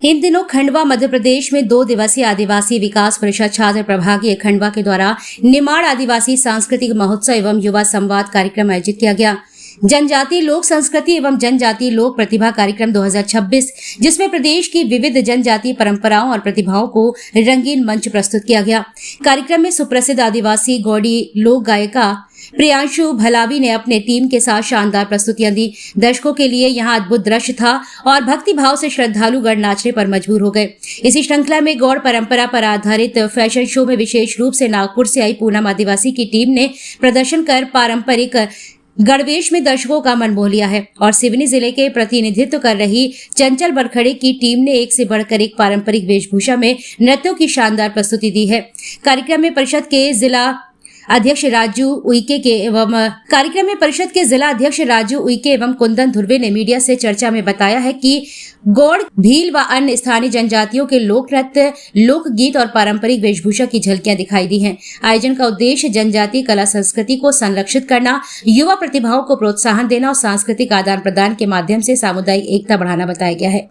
इन दिनों खंडवा मध्य प्रदेश में 2 दिवसीय आदिवासी विकास परिषद छात्र प्रभागीय खंडवा के द्वारा निमाड़ आदिवासी सांस्कृतिक महोत्सव एवं युवा संवाद कार्यक्रम आयोजित किया गया। जनजातीय लोक संस्कृति एवं जनजातीय लोक प्रतिभा कार्यक्रम 2026, जिसमें प्रदेश की विविध जनजातीय परंपराओं और प्रतिभाओं को रंगीन मंच प्रस्तुत किया गया। कार्यक्रम में सुप्रसिद्ध आदिवासी गौड़ी लोक गायिका प्रियांशु भलावी ने अपने टीम के साथ शानदार प्रस्तुतियां दी। दर्शकों के लिए यहां अद्भुत दृश्य था और भक्ति भाव से श्रद्धालुगण नाचने पर मजबूर हो गए। इसी श्रृंखला में गौड़ परंपरा पर आधारित फैशन शो में विशेष रूप से नागपुर से आई पूनम आदिवासी की टीम ने प्रदर्शन कर पारंपरिक गणवेश में दर्शकों का मन मोह लिया है और सिवनी जिले के प्रतिनिधित्व कर रही चंचल बरखड़े की टीम ने एक से बढ़कर एक पारंपरिक वेशभूषा में नृत्यों की शानदार प्रस्तुति दी है। कार्यक्रम में परिषद के जिला अध्यक्ष राजू उइके एवं कुंदन धुर्वे ने मीडिया से चर्चा में बताया है कि गौड़, भील व अन्य स्थानीय जनजातियों के लोक नृत्य, लोकगीत और पारंपरिक वेशभूषा की झलकियां दिखाई दी हैं। आयोजन का उद्देश्य जनजातीय कला संस्कृति को संरक्षित करना, युवा प्रतिभाओं को प्रोत्साहन देना और सांस्कृतिक आदान प्रदान के माध्यम से सामुदायिक एकता बढ़ाना बताया गया है।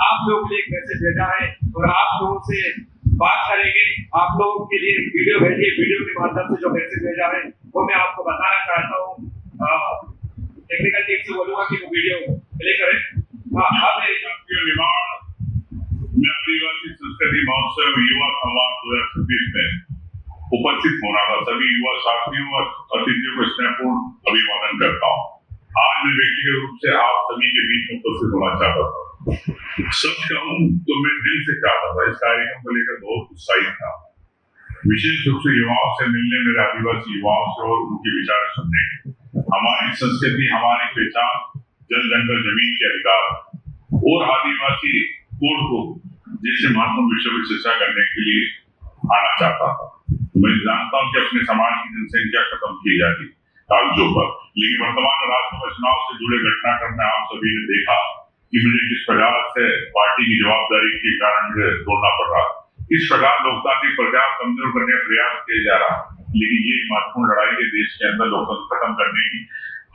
आप लोगों के लिए एक मैसेज भेजा है और आप लोगों से बात करेंगे। आप लोगों के लिए एक वीडियो भेजी है। वीडियो के माध्यम से जो मैसेज भेजा है वो मैं आपको बताना चाहता हूँ। टेक्निकल टीम से बोलूंगा कि वो वीडियो प्ले करें। आदिवासी संस्कृति महोत्सव युवा संवाद 2026 में उपस्थित होना था। सभी युवा साथियों और अतिथियों को स्नेहपूर्ण अभिवादन करता हूँ। आज मैं व्यक्तिगत रूप से आप सभी के बीच में उपस्थित होना चाहता था। सच कहूं तो मैं दिल से चाहता था, इस कार्यक्रम को लेकर बहुत उत्साहित था। विशेष रूप से युवाओं से मिलने, मेरे आदिवासी युवाओं से और उनके विचार सुनने। हमारी संस्कृति, हमारी पहचान, जल जंगल जमीन के अधिकार और आदिवासी कोड को जैसे महत्वपूर्ण विषय में चर्चा करने के लिए आना चाहता था। मैं जानता हूँ कि अपने समाज की जनसंख्या खत्म की जाती कागजों पर, लेकिन वर्तमान राष्ट्रसभा चुनाव से जुड़े घटनाक्रम में आप सभी ने देखा कि मुझे किस प्रकार से पार्टी की जवाबदारी के कारण मुझे छोड़ना पड़ रहा। इस प्रकार लोकतांत्रिक प्रक्रिया कमजोर करने का प्रयास किया जा रहा, लेकिन ये महत्वपूर्ण लड़ाई है देश के अंदर लोकतंत्र खत्म करने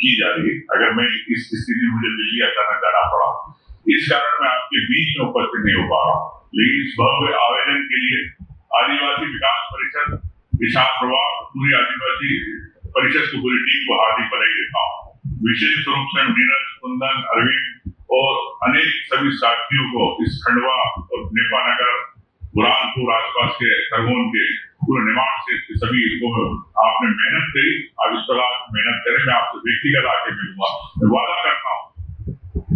की जा रही है। अगर मैं इस स्थिति में मुझे दिल्ली अचानक जाना पड़ा, इस कारण मैं आपके बीच में उपस्थित नहीं हो पा रहा। लेकिन इस भव्य आवेदन के लिए आदिवासी विकास परिषद, विशाल प्रभाव, पूरी आदिवासी परिषद की पूरी टीम को हार्दिक बधाई देता हूँ। विशेष रूप से नीरज, कुंदन, अरविंद और अनेक सभी साथियों को इस खंडवा और नेपानगर, बुरहानपुर आसपास के खरगोन के पूरे निमाड़ से सभी को आपने मेहनत करी। अब इस प्रकार मेहनत करें। मैं आपसे व्यक्तिगत आके मिलूंगा। मैं वादा करता हूँ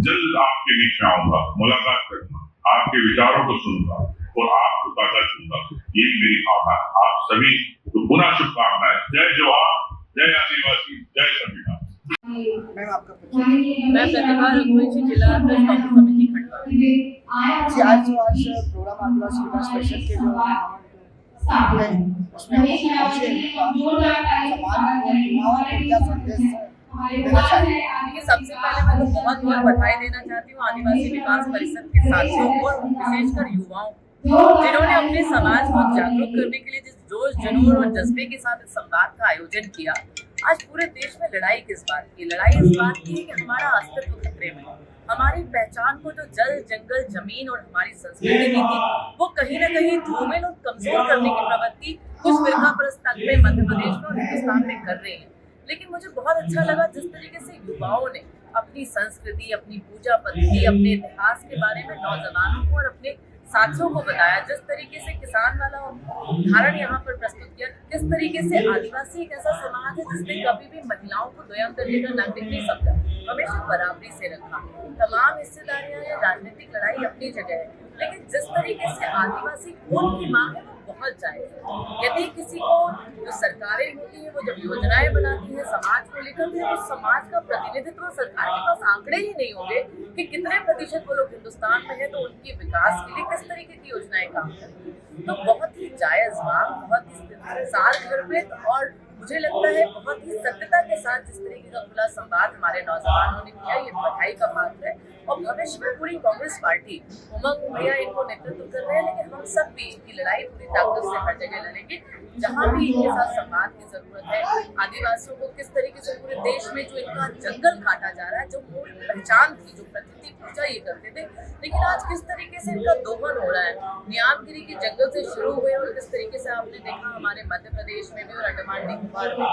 जल्द आपके बीच में आऊंगा, मुलाकात करूंगा, आपके विचारों को सुनूंगा और आपको ताजा दूंगा। ये मेरी भावना है। आप सभी को पुनः शुभकामनाएं। जय जोहार, जय आदिवासी, जय संविधान। मैं प्रतिभा रघुवंशी, जिला अध्यक्ष कांग्रेस समिति खंडवा। आज प्रोग्राम आदिवासी विकास परिषद के जो उसमें समाज को युवाओं को क्या संदेश देखिए, सबसे पहले मैं तो बहुत बहुत बधाई देना चाहती हूँ आदिवासी विकास परिषद के साथियों को और विशेषकर युवाओं को, जिन्होंने अपने समाज को जागरूक करने के लिए जिस जोश जुनून और जज्बे के साथ इस संवाद का आयोजन किया। आज पूरे देश में लड़ाई किस बात की? लड़ाई इस बात की है कि हमारा अस्तित्व खतरे में है। हमारी पहचान को जो जल, जंगल, जमीन और हमारी संस्कृति की थी, वो कहीं न कहीं धूमिल और कमजोर करने की प्रवृत्ति कुछ फिरकापरस्त तत्व मध्य प्रदेश में और हिंदुस्तान में कर रहे हैं। लेकिन मुझे बहुत अच्छा लगा जिस तरीके से युवाओं ने अपनी संस्कृति, अपनी पूजा पद्धति, अपने इतिहास के बारे में नौजवानों को और अपने साथियों को बताया। जिस तरीके से किसान वाला उदाहरण यहाँ पर प्रस्तुत किया, किस तरीके से आदिवासी एक ऐसा समाज है जिसने कभी भी महिलाओं को द्वितीय दर्जे का नागरिक नहीं समझा, हमेशा बराबरी से रखा। तमाम हिस्सेदारियां हैं, राजनीतिक लड़ाई अपनी जगह है, लेकिन जिस तरीके से आदिवासी कोड की मांग है वो बहुत जायज है। यदि किसी को जो सरकारें होती है वो जब योजनाएं बनाती है समाज को लेकर, तो समाज का प्रतिनिधित्व सरकार के पास आंकड़े ही नहीं होंगे कि कितने प्रतिशत वो लोग हिंदुस्तान में है, तो उनके विकास के लिए किस तरीके की योजनाएं काम करें। तो बहुत ही जायज मांग, बहुत ही सार्थगर्भित और मुझे लगता है बहुत ही सत्यता के साथ जिस तरीके का खुला संवाद हमारे नौजवानों ने किया, ये बधाई का पात्र है। और भविष्य में पूरी कांग्रेस पार्टी, उमंग भैया इनको नेतृत्व कर रहे हैं, लेकिन हम सब भी इनकी लड़ाई पूरी ताकत से हर जगह लड़ेंगे जहाँ भी इनके साथ संवाद की जरूरत है। आदिवासियों को किस तरीके से पूरे देश में जो इनका जंगल काटा जा रहा है, जो मूल पहचान थी, जो प्रकृति पूजा ये करते थे, लेकिन आज किस तरीके से इनका दोहन हो रहा है। न्यामगिरी के जंगल से शुरू हुए और किस तरीके से आपने देखा हमारे मध्य प्रदेश में भी और अंडमान निकोबार में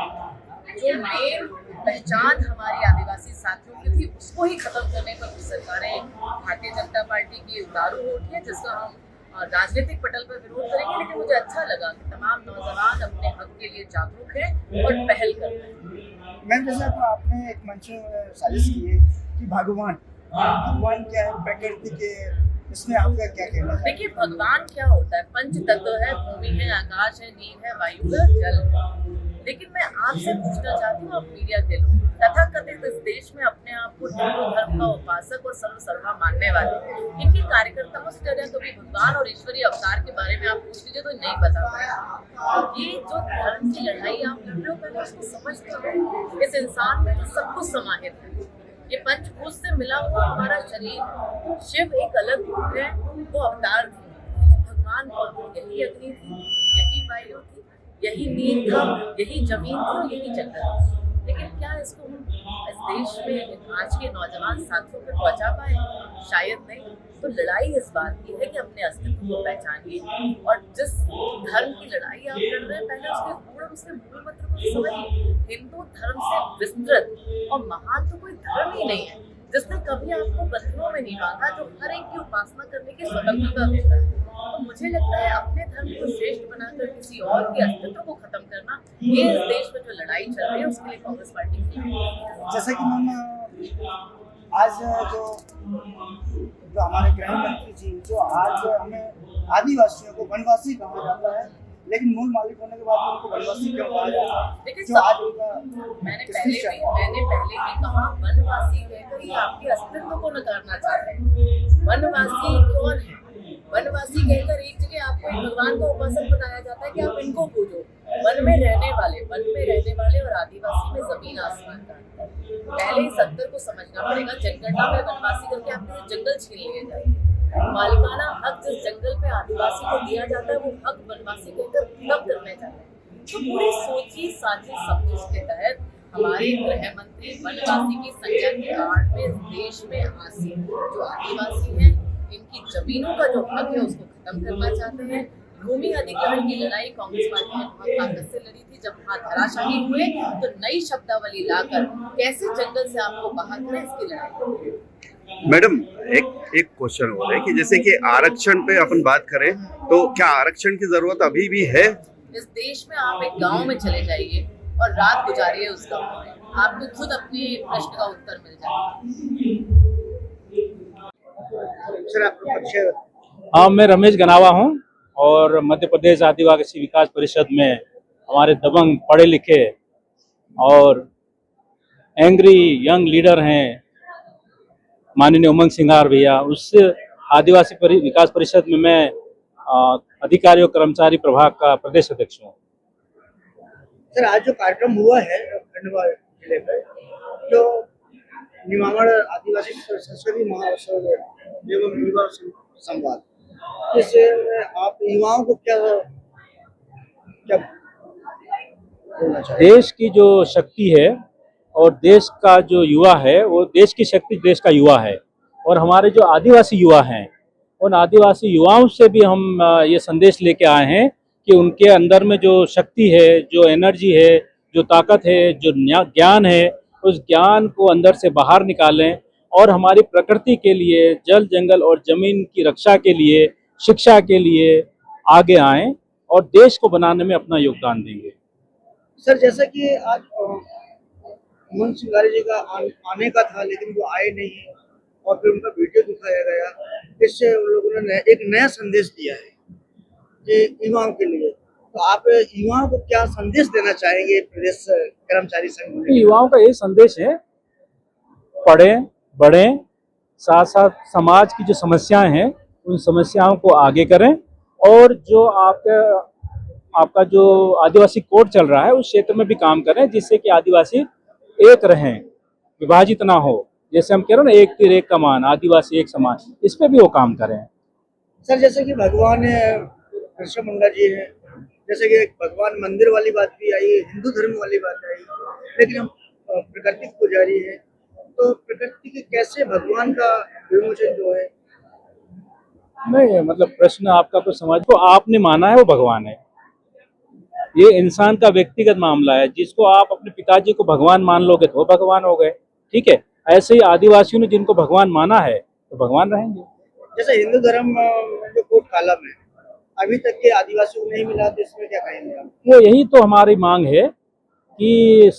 जो मेन पहचान हमारी आदिवासी साथियों की थी, उसको ही खत्म करने पर सरकारें, भारतीय जनता पार्टी की उतारू होती है, जिसका हम राजनीतिक पटल पर विरोध करेंगे। लेकिन मुझे अच्छा लगा कि तमाम नौजवान अपने हक के लिए जागरूक हैं और पहल कर रहे हैं। मैम, जैसे तो आपने एक मंच साजिश की है कि भगवान क्या है, प्रकृति के, इसमें आपका क्या कहना है? देखिए, भगवान क्या होता है? पंच तत्व है, भूमि है, आकाश है, नीर है, वायु है, जल है। लेकिन मैं आपसे पूछना चाहती हूँ, आप मीडिया के लोग तथाकथित इस देश में अपने आप को हिंदू धर्म का उपासक और सर्वसर्वा मानने वाले, इनके कार्यकर्ताओं से डरे कभी भगवान और ईश्वरीय अवतार के बारे में आप पूछ लीजिए तो नहीं बता पाएगा। तो ये जो धर्म की लड़ाई आप लड़ रहे हो, पहले उसको समझते हो। इस इंसान में सब कुछ समाहित है। ये पंचभूत से मिला हुआ हमारा शरीर, शिव एक अलग रूप है, वो अवतार थे, लेकिन भगवान कौन थे? यही अग्नि थी, यही वायु थी, यही नीर था, यही जमीन थी और यही जंगल। लेकिन क्या इसको हम इस देश में आज के नौजवान साथियों पर पहुंचा पाए? शायद नहीं। तो लड़ाई इस बात की है कि अपने अस्तित्व को पहचानिए और जिस धर्म की लड़ाई आप लड़ रहे हैं, पहले उसके गुण, उसके मूल मंत्र को समझिए। हिंदू धर्म से विस्तृत और महान तो कोई धर्म ही नहीं है जिसने कभी आपको बंधनों में नहीं बांधा, जो हर एक की उपासना करने की स्वतंत्रता देता है। तो मुझे लगता है अपने धर्म को श्रेष्ठ बनाकर किसी और के अस्तित्व को खत्म करना, ये इस देश में जो लड़ाई चल रही है उसके लिए कांग्रेस पार्टी की। जैसा कि मैम आज जो हमारे गृह मंत्री जी, जो आज हमें आदिवासियों को वनवासी कहा जाता है, लेकिन मूल मालिक होने के बाद उनको वनवासी क्यों कहा जाता है? देखिए, जो आज उनका मैंने पहले भी कहा, वनवासी कहकर ही आपके अस्तित्व को नकारना चाहते हैं। वनवासी कौन है? वनवासी कहकर एक जगह आपको एक भगवान का उपासक बताया जाता है कि आप इनको पूजो। वन में रहने वाले और आदिवासी में जमीन आसमान का अंतर। पहले इस अंतर को समझना पड़ेगा। जनगणना में वनवासी करके आपके जंगल छीन लिए जाए। मालिकाना हक जिस जंगल पे आदिवासी को दिया जाता है, वो हक वनवासी कहकर तब करने जाते हैं। तो पूरी सोची साची समझ के तहत हमारे गृह मंत्री वनवासी की संख्या के आड़ में इस देश में आसीन जो आदिवासी हैं, इनकी जमीनों का जो हक है उसको खत्म करना चाहते हैं। भूमि अधिग्रहण की लड़ाई कांग्रेस पार्टी ने बहुत ताकत से लड़ी थी। जब वहाँ धराशाही हुए तो नई शब्दावली लाकर कैसे जंगल से आपको बाहर करें, इसकी लड़ाई। मैडम, एक क्वेश्चन हो रहा है कि जैसे कि आरक्षण पे अपन बात करें तो क्या आरक्षण की जरूरत अभी भी है? इस देश में आप एक गांव में चले जाइए और रात गुजारिए उस गांव में, आपको खुद अपने प्रश्न का उत्तर मिल जाएगा। हाँ, मैं रमेश गनावा हूँ और मध्य प्रदेश आदिवासी विकास परिषद में हमारे दबंग पढ़े लिखे और एंग्री यंग लीडर हैं माननीय उमंग सिंगार भैया। उससे आदिवासी विकास परिषद में मैं अधिकारी और कर्मचारी प्रभाग का प्रदेश अध्यक्ष हूँ। सर, आज जो कार्यक्रम हुआ है खंडवा जिले में, जो निमाड़ आदिवासी संस्कृति महोत्सव एवं युवा संवाद, इससे आप युवाओं को क्या क्या बोलना चाहिए? देश की जो शक्ति है और देश का जो युवा है, वो देश की शक्ति देश का युवा है। और हमारे जो आदिवासी युवा हैं, उन आदिवासी युवाओं से भी हम ये संदेश लेके आए हैं कि उनके अंदर में जो शक्ति है, जो एनर्जी है, जो ताकत है, जो ज्ञान है, उस ज्ञान को अंदर से बाहर निकालें और हमारी प्रकृति के लिए, जल जंगल और जमीन की रक्षा के लिए, शिक्षा के लिए आगे आएं और देश को बनाने में अपना योगदान देंगे। सर, जैसा कि आज मनोज सिंघारी जी का आने का था, लेकिन वो आए नहीं और फिर उनका वीडियो दिखाया गया, इससे उन लोगों ने एक नया संदेश दिया है कि युवाओं के लिए। तो आप युवाओं को क्या संदेश देना चाहेंगे प्रदेश कर्मचारी संघ में? युवाओं का ये संदेश है, पढ़ें, बढ़ें, साथ साथ समाज की जो समस्याएं हैं उन समस्याओं को आगे करें और जो आपका जो आदिवासी कोड चल रहा है उस क्षेत्र में भी काम करें, जिससे कि आदिवासी एक रहें, विभाजित ना हो। जैसे हम कह रहे हैं ना, एक तीर एक कमान, आदिवासी एक समान, इस पे भी वो काम करें। सर, जैसे कि भगवान बिरसा मुंडा जी है, जैसे कि भगवान मंदिर वाली बात भी आई, हिंदू धर्म वाली बात आई, लेकिन हम प्रकृति की पुजारी है, तो प्रकृति के कैसे भगवान का विमोचन जो है? नहीं, मतलब प्रश्न आपका तो समाज को आपने माना है वो भगवान है, ये इंसान का व्यक्तिगत मामला है। जिसको आप अपने पिताजी को भगवान मान लोगे तो वो भगवान हो गए, ठीक है। ऐसे ही आदिवासियों ने जिनको भगवान माना है तो भगवान रहेंगे। जैसे हिंदू धर्म में जो कोड कालम है, अभी तक के आदिवासियों को नहीं मिला, तो इसमें क्या कहेंगे आप? वो यही तो हमारी मांग है कि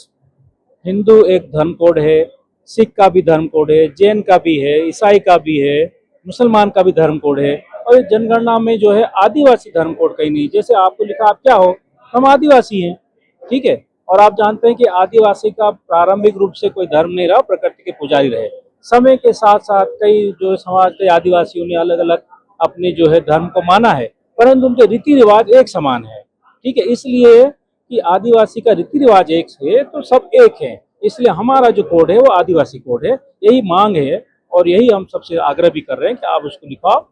हिंदू एक धर्म कोड है, सिख का भी धर्म कोड है, जैन का भी है, ईसाई का भी है, मुसलमान का भी धर्म कोड है, और इस जनगणना में जो है आदिवासी धर्म कोड कहीं नहीं। जैसे आपको लिखा, आप क्या हो, हम आदिवासी हैं, ठीक है। और आप जानते हैं कि आदिवासी का प्रारंभिक रूप से कोई धर्म नहीं रहा, प्रकृति के पुजारी रहे। समय के साथ साथ कई जो समाज के आदिवासियों ने अलग अलग अपने जो है धर्म को माना है, परंतु उनके रीति रिवाज एक समान है, ठीक है। इसलिए कि आदिवासी का रीति रिवाज एक है तो सब एक है, इसलिए हमारा जो कोड है वो आदिवासी कोड है। यही मांग है और यही हम सबसे आग्रह भी कर रहे हैं कि आप उसको लिखाओ।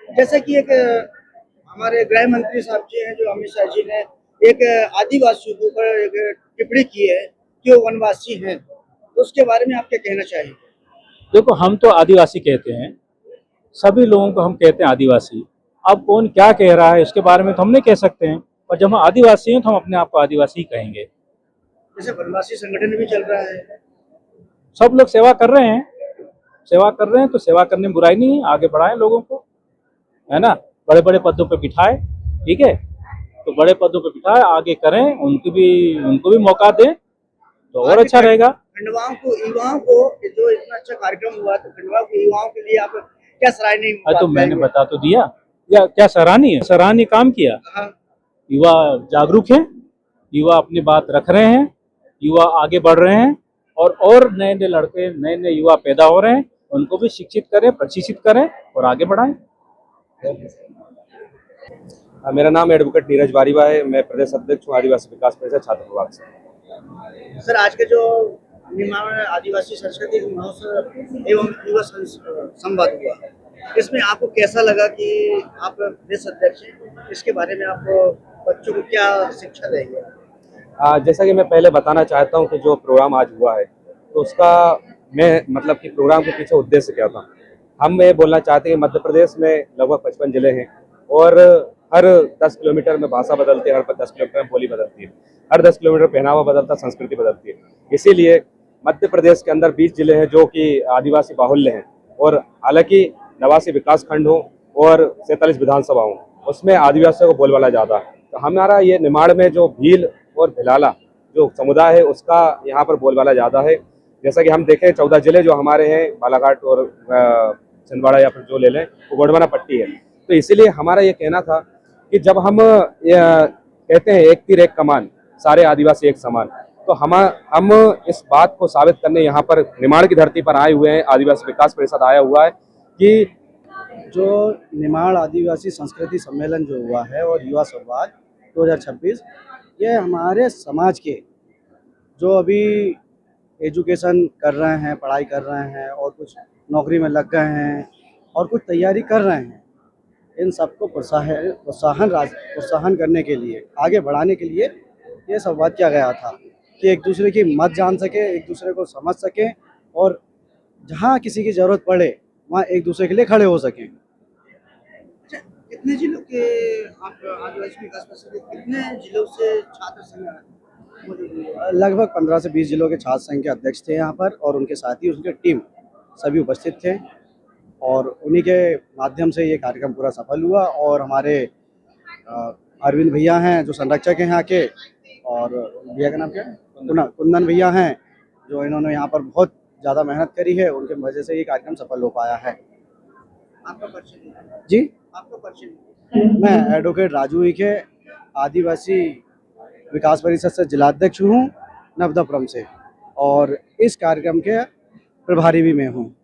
जैसे कि एक हमारे गृह मंत्री साहब जी हैं, जो अमित शाह जी ने एक आदिवासियों के ऊपर एक टिप्पणी की है कि वो वनवासी हैं, तो उसके बारे में आप क्या कहना चाहिए? देखो, हम तो आदिवासी कहते हैं, सभी लोगों को हम कहते हैं आदिवासी। अब कौन क्या कह रहा है उसके बारे में तो हम नहीं कह सकते हैं, और जब हम आदिवासी हैं तो हम अपने आप को आदिवासी ही कहेंगे। जैसे वनवासी संगठन भी चल रहा है, सब लोग सेवा कर रहे हैं, तो सेवा करने में बुराई नहीं है, आगे बढ़ाएं लोगों को, है ना। बड़े बड़े पदों पे बिठाए, ठीक है, तो बड़े पदों पे बिठाए, आगे करें, उनको भी मौका दें तो और अच्छा रहेगा। खंडवाओं को, युवाओं को, जो इतना अच्छा कार्यक्रम हुआ, तो खंडवा के युवाओं के लिए आप क्या सराहनीय बात तो मैंने कहेंगे? बता तो दिया, या क्या सराहनीय काम किया। हाँ। युवा जागरूक हैं, युवा अपनी बात रख रहे हैं, युवा आगे बढ़ रहे हैं, और नए नए लड़के, नए नए युवा पैदा हो रहे हैं, उनको भी शिक्षित करें, प्रशिक्षित करें और आगे बढ़ाएं। मेरा नाम एडवोकेट नीरज बारीवा है, मैं प्रदेश अध्यक्ष हूँ आदिवासी विकास परिषद छात्र प्रभाग से। सर, आज के जो निमाड़ आदिवासी संस्कृति महोत्सव एवं युवा संवाद हुआ, इसमें आपको कैसा लगा कि आप प्रदेश अध्यक्ष हैं, इसके बारे में आप बच्चों को क्या शिक्षा देंगे? जैसा कि मैं पहले बताना चाहता हूँ कि जो प्रोग्राम आज हुआ है तो उसका मैं मतलब कि प्रोग्राम के पीछे उद्देश्य क्या था। हम ये बोलना चाहते हैं कि मध्य प्रदेश में लगभग 55 जिले हैं और हर 10 किलोमीटर में भाषा बदलती है, हर 10 किलोमीटर में बोली बदलती है, हर 10 किलोमीटर पहनावा बदलता, संस्कृति बदलती है। इसीलिए मध्य प्रदेश के अंदर 20 जिले हैं जो कि आदिवासी बाहुल्य हैं, और हालांकि 89 विकास खंड हो और 47 विधानसभा हो, उसमें आदिवासियों को बोलबाला ज़्यादा है। तो हमारा ये निमाड़ में जो भील और भिलाला जो समुदाय है उसका यहाँ पर बोलबाला ज़्यादा है। जैसा कि हम देखें 14 जिले जो हमारे हैं, बालाघाट और छिंदवाड़ा या फिर जो ले लें, वो गोंडवाना पट्टी है। तो इसीलिए हमारा ये कहना था कि जब हम कहते हैं एक तीर एक कमान, सारे आदिवासी एक समान, तो हम इस बात को साबित करने यहाँ पर निमाड़ की धरती पर आए हुए हैं। आदिवासी विकास परिषद आया हुआ है कि जो निमाड़ आदिवासी संस्कृति सम्मेलन जो हुआ है और युवा संवाद 2026, ये हमारे समाज के जो अभी एजुकेशन कर रहे हैं, पढ़ाई कर रहे हैं और कुछ नौकरी में लग गए हैं और कुछ तैयारी कर रहे हैं, इन सबको प्रोत्साहन करने के लिए, आगे बढ़ाने के लिए ये संवाद किया गया था कि एक दूसरे की मत जान सके, एक दूसरे को समझ सकें और जहाँ किसी की ज़रूरत पड़े वहाँ एक दूसरे के लिए खड़े हो सकें। कितने जिलों के आप आदिवासी विकास परिषद के कितने जिलों से छात्र संघ मौजूद हुए? लगभग 15 से 20 जिलों के छात्र संघ के अध्यक्ष थे यहाँ पर और उनके साथी, उनके टीम सभी उपस्थित थे और उन्हीं के माध्यम से ये कार्यक्रम पूरा सफल हुआ। और हमारे अरविंद भैया हैं जो संरक्षक हैं यहाँ के, और भैया का नाम क्या है, कुंदन भैया हैं, जो इन्होंने यहाँ पर बहुत ज़्यादा मेहनत करी है, उनके वजह से ये कार्यक्रम सफल हो पाया है। आपका परिचय जी, आपका परिचय? मैं एडवोकेट राजू इके, आदिवासी विकास परिषद से जिलाध्यक्ष हूँ नवदापुरम से, और इस कार्यक्रम के प्रभारी भी मैं हूँ।